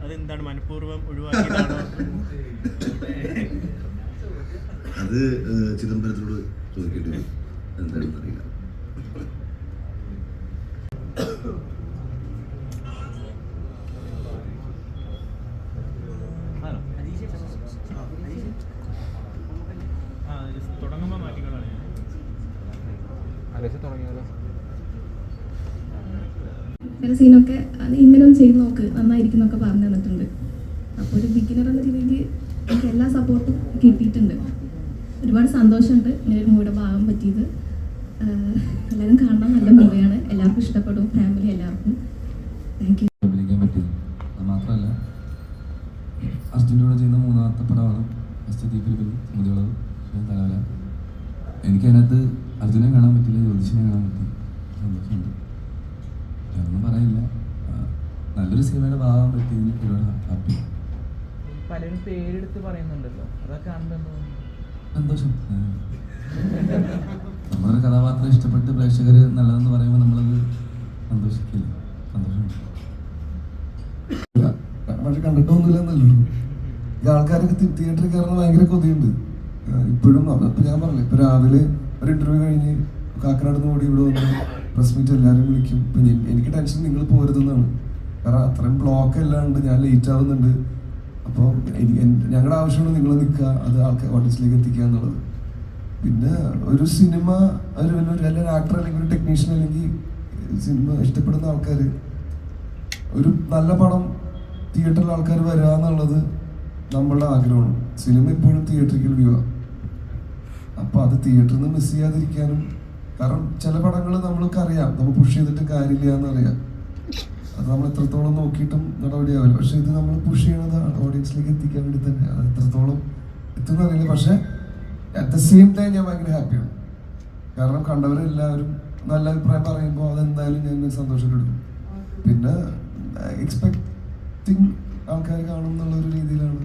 അതെന്താണ് മനഃപൂർവ്വം ഒഴിവാക്കിയതാണോ? അത് ചിദംബരത്തിനോട് ചോദിക്കേണ്ടി വരും, എന്താണെന്ന് അറിയില്ല. തുടങ്ങുമ്പോൾ മാറ്റിക്കളാണ് തുടങ്ങിയാലോ? ചില സീനൊക്കെ അത് ഇങ്ങനെ ഒന്ന് ചെയ്ത് നോക്ക്, നന്നായിരിക്കും എന്നൊക്കെ പറഞ്ഞു തന്നിട്ടുണ്ട്. അപ്പോൾ ഒരു ബിഗിനർ എന്ന രീതിയിൽ എനിക്ക് എല്ലാ സപ്പോർട്ടും കിട്ടിയിട്ടുണ്ട്. ഒരുപാട് സന്തോഷമുണ്ട് ഇങ്ങനെ ഒരു മൂവിയുടെ ഭാഗം പറ്റിയത്. എല്ലാവരും കാണാൻ നല്ല മൂവിയാണ്, എല്ലാവർക്കും ഇഷ്ടപ്പെടും, ഫാമിലി എല്ലാവർക്കും. Thank you. അഭിനയിക്കാൻ പറ്റിയത് അത് മാത്രമല്ല, അർജുൻ്റെ കൂടെ ചെയ്യുന്ന മൂന്നാമത്തെ പടമാണ് മുതിയുള്ളത് തലവല. എനിക്കതിനകത്ത് അർജുനെ കാണാൻ പറ്റില്ല, ജ്യോതിഷിനെ കാണാൻ പറ്റി. സന്തോഷമുണ്ട്, ഒന്നും പറയില്ല. നല്ലൊരു സിനിമയുടെ ഭാഗം പറ്റിയതിൽ ഒരുപാട് ഹാപ്പി. പലരും പേരെടുത്ത് പറയുന്നുണ്ടല്ലോ, അതൊക്കെ കാണുമ്പോൾ സന്തോഷം. നമ്മളൊരു കഥാപാത്രം ഇഷ്ടപ്പെട്ട് പ്രേക്ഷകർ നല്ലതെന്ന് പറയുമ്പോൾ നമ്മളത് സന്തോഷിക്കില്ല, സന്തോഷമുണ്ട്. പക്ഷെ കണ്ടിട്ടൊന്നുമില്ലെന്നല്ലോ. ഈ ആൾക്കാരൊക്കെ തിയേറ്ററിൽ കയറുന്ന ഭയങ്കര കൊതിയുണ്ട് ഇപ്പോഴും. ഇപ്പം ഞാൻ പറഞ്ഞില്ല, ഇപ്പം രാവിലെ ഒരു ഇൻ്റർവ്യൂ കഴിഞ്ഞ് കാക്കനാട് നിന്ന് ഓടി ഇവിടെ വന്ന് പ്രസ് മീറ്റ് എല്ലാവരും വിളിക്കും. ഇപ്പം എനിക്ക് ടെൻഷൻ നിങ്ങൾ പോരുതെന്നാണ്, കാരണം അത്രയും ബ്ലോക്ക് എല്ലാം ഉണ്ട്, ഞാൻ ലേറ്റ് ആവുന്നുണ്ട്. അപ്പോൾ ഞങ്ങളുടെ ആവശ്യമാണ് നിങ്ങൾ നിൽക്കുക, അത് ആൾക്കാർ ഓഡിയൻസിലേക്ക് എത്തിക്കുക എന്നുള്ളത്. പിന്നെ ഒരു സിനിമ ഒരു ആക്ടർ അല്ലെങ്കിൽ ഒരു ടെക്നീഷ്യൻ അല്ലെങ്കിൽ സിനിമ ഇഷ്ടപ്പെടുന്ന ആൾക്കാർ, ഒരു നല്ല പടം തിയേറ്ററിൽ ആൾക്കാർ വരിക എന്നുള്ളത് നമ്മളുടെ ആഗ്രഹമാണ്. സിനിമ എപ്പോഴും തിയേറ്ററിക്കൽ വ്യൂ ആണ്. അപ്പോൾ അത് തിയേറ്ററിൽ നിന്ന് മിസ് ചെയ്യാതിരിക്കാനും, കാരണം ചില പടങ്ങൾ നമ്മൾക്ക് അറിയാം നമ്മൾ പുഷ് ചെയ്തിട്ട് കാര്യമില്ല എന്നറിയാം, അത് നമ്മൾ എത്രത്തോളം നോക്കിയിട്ടും നടപടിയാവില്ല. പക്ഷെ ഇത് നമ്മൾ പുഷ് ചെയ്യണത് ഓഡിയൻസിലേക്ക് എത്തിക്കാൻ വേണ്ടി തന്നെ, അത് എത്രത്തോളം എത്തുന്ന അറിയില്ല. പക്ഷെ അറ്റ് ദ സെയിം ടൈം ഞാൻ ഭയങ്കര ഹാപ്പിയാണ്, കാരണം കണ്ടവരെല്ലാവരും നല്ല അഭിപ്രായം പറയുമ്പോൾ അതെന്തായാലും ഞാൻ സന്തോഷപ്പെടും. പിന്നെ എക്സ്പെക്ടിങ് ആൾക്കാർ കാണും എന്നുള്ളൊരു രീതിയിലാണ്